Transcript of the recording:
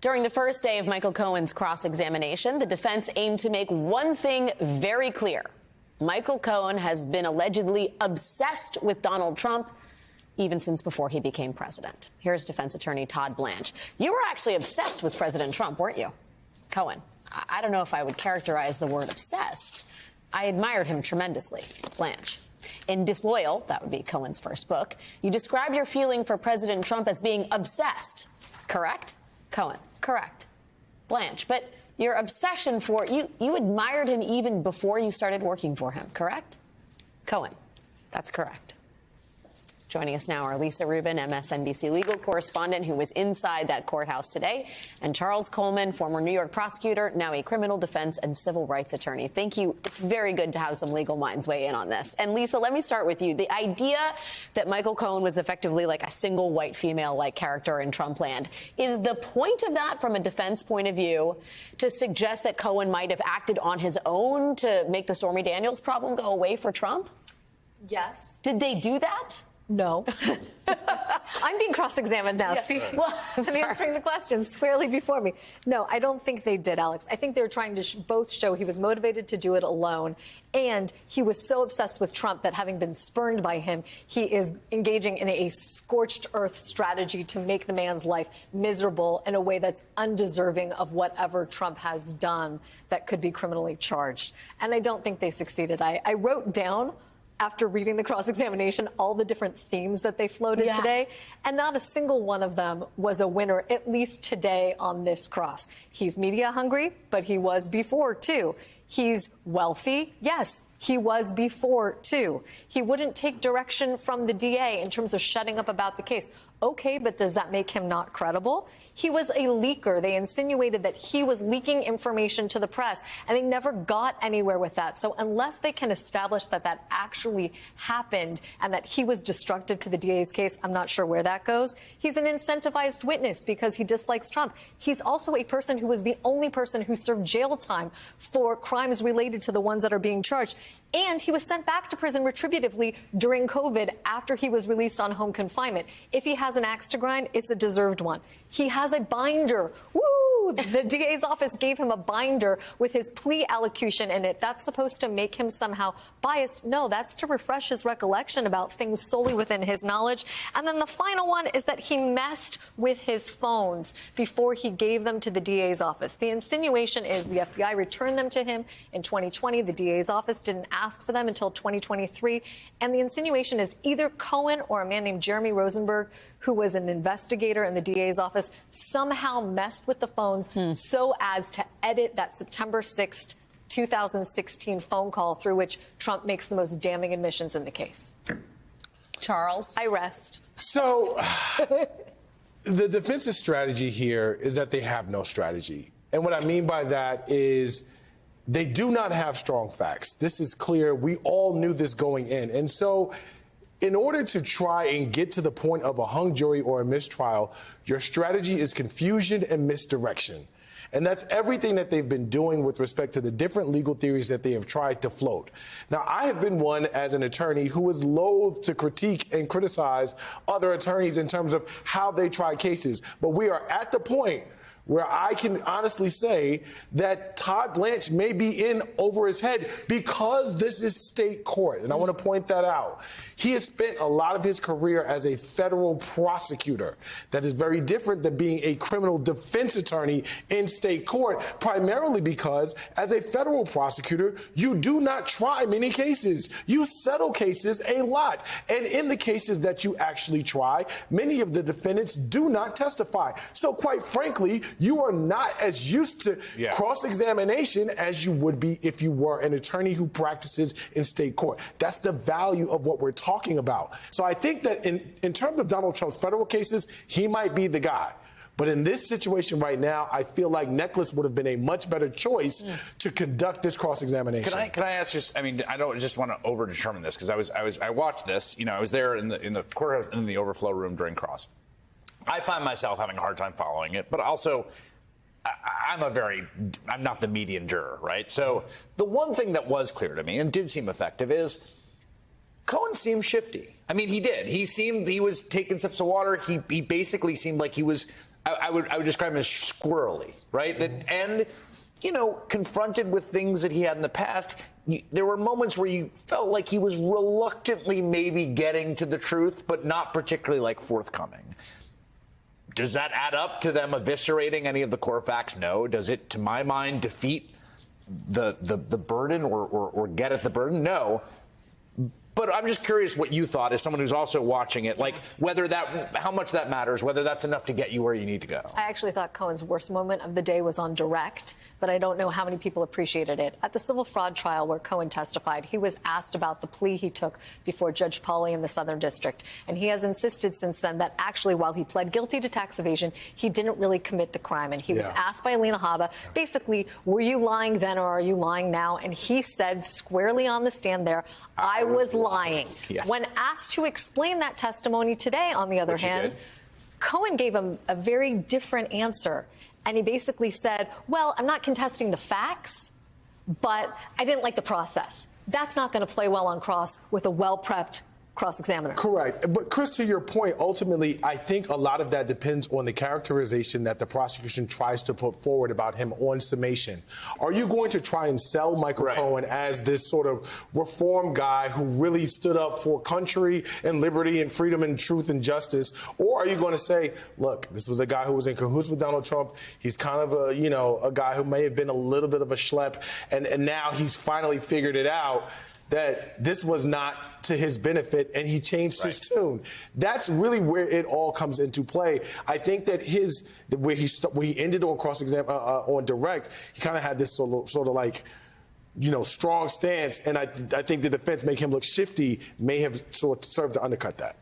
During the first day of Michael Cohen's cross-examination, the defense aimed to make one thing very clear. Michael Cohen has been allegedly obsessed with Donald Trump even since before he became president. Here's defense attorney Todd Blanche. You were actually obsessed with President Trump, weren't you? Cohen, I don't know if I would characterize the word obsessed. I admired him tremendously. Blanche. In Disloyal, that would be Cohen's first book, you describe your feeling for President Trump as being obsessed. Correct? Cohen. Correct. Blanche. But your obsession for you admired him even before you started working for him, correct? Cohen. That's correct. Joining us now are Lisa Rubin, MSNBC legal correspondent who was inside that courthouse today, and Charles Coleman, former New York prosecutor, now a criminal defense and civil rights attorney. Thank you. It's very good to have some legal minds weigh in on this. And Lisa, let me start with you. The idea that Michael Cohen was effectively like a single white female-like character in Trump land, is the point of that from a defense point of view to suggest that Cohen might have acted on his own to make the Stormy Daniels problem go away for Trump? Yes. Did they do that? No. I'm being cross-examined now. Yeah. See, well, I'm answering the question squarely before me. No, I don't think they did, Alex. I think they were trying to both show he was motivated to do it alone, and he was so obsessed with Trump that having been spurned by him, he is engaging in a scorched earth strategy to make the man's life miserable in a way that's undeserving of whatever Trump has done that could be criminally charged. And I don't think they succeeded. I wrote down, after reading the cross-examination, all the different themes that they floated today, and not a single one of them was a winner, at least today on this cross. He's media hungry, but he was before, too. He's wealthy, yes. He was before, too. He wouldn't take direction from the DA in terms of shutting up about the case. Okay, but does that make him not credible? He was a leaker. They insinuated that he was leaking information to the press, and they never got anywhere with that. So unless they can establish that that actually happened and that he was destructive to the DA's case, I'm not sure where that goes. He's an incentivized witness because he dislikes Trump. He's also a person who was the only person who served jail time for crimes related to the ones that are being charged. And he was sent back to prison retributively during COVID after he was released on home confinement. If he has an axe to grind, it's a deserved one. He has a binder. Woo! The DA's office gave him a binder with his plea allocution in it. That's supposed to make him somehow biased. No, that's to refresh his recollection about things solely within his knowledge. And then the final one is that he messed with his phones before he gave them to the DA's office. The insinuation is the FBI returned them to him in 2020. The DA's office didn't ask for them until 2023. And the insinuation is either Cohen or a man named Jeremy Rosenberg, who was an investigator in the DA's office, somehow messed with the phones so as to edit that September 6th, 2016 phone call through which Trump makes the most damning admissions in the case. Charles? I rest. So the defense's strategy here is that they have no strategy. And what I mean by that is they do not have strong facts. This is clear. We all knew this going in. And so in order to try and get to the point of a hung jury or a mistrial, your strategy is confusion and misdirection. And that's everything that they've been doing with respect to the different legal theories that they have tried to float. Now, I have been one as an attorney who is loath to critique and criticize other attorneys in terms of how they try cases. But we are at the point where I can honestly say that Todd Blanche may be in over his head because this is state court. And I want to point that out. He has spent a lot of his career as a federal prosecutor. That is very different than being a criminal defense attorney in state court, primarily because as a federal prosecutor, you do not try many cases. You settle cases a lot. And in the cases that you actually try, many of the defendants do not testify. So quite frankly, you are not as used to cross-examination as you would be if you were an attorney who practices in state court. That's the value of what we're talking about. So I think that in terms of Donald Trump's federal cases, he might be the guy. But in this situation right now, I feel like Necklace would have been a much better choice to conduct this cross-examination. Can I ask just, I mean, I don't just want to over-determine this because I watched this, you know, I was there in the courthouse in the overflow room during cross. I find myself having a hard time following it, but also I'm not the median juror, right? So the one thing that was clear to me and did seem effective is Cohen seemed shifty. I mean, he did. He was taking sips of water. He basically seemed like he was I would describe him as squirrely, right? And confronted with things that he had in the past, there were moments where you felt like he was reluctantly maybe getting to the truth, but not particularly like forthcoming. Does that add up to them eviscerating any of the core facts? No. Does it, to my mind, defeat the burden or get at the burden? No. But I'm just curious what you thought as someone who's also watching it, like how much that matters, whether that's enough to get you where you need to go. I actually thought Cohen's worst moment of the day was on direct, but I don't know how many people appreciated it. At the civil fraud trial where Cohen testified, he was asked about the plea he took before Judge Pauley in the Southern District. And he has insisted since then that actually, while he pled guilty to tax evasion, he didn't really commit the crime. And he was asked by Alina Habba, basically, were you lying then or are you lying now? And he said squarely on the stand there, I was lying. Yes. When asked to explain that testimony today, on the other hand, Cohen gave him a very different answer. And he basically said, well, I'm not contesting the facts, but I didn't like the process. That's not going to play well on cross with a well-prepped cross-examiner. Correct. But Chris, to your point, ultimately, I think a lot of that depends on the characterization that the prosecution tries to put forward about him on summation. Are you going to try and sell Michael Cohen as this sort of reform guy who really stood up for country and liberty and freedom and truth and justice? Or are you going to say, look, this was a guy who was in cahoots with Donald Trump. He's kind of a guy who may have been a little bit of a schlep. And now he's finally figured it out that this was not to his benefit, and he changed his tune. That's really where it all comes into play. I think that where he ended on on direct, he kind of had this sort of like, strong stance, and I think the defense making him look shifty may have sort of served to undercut that.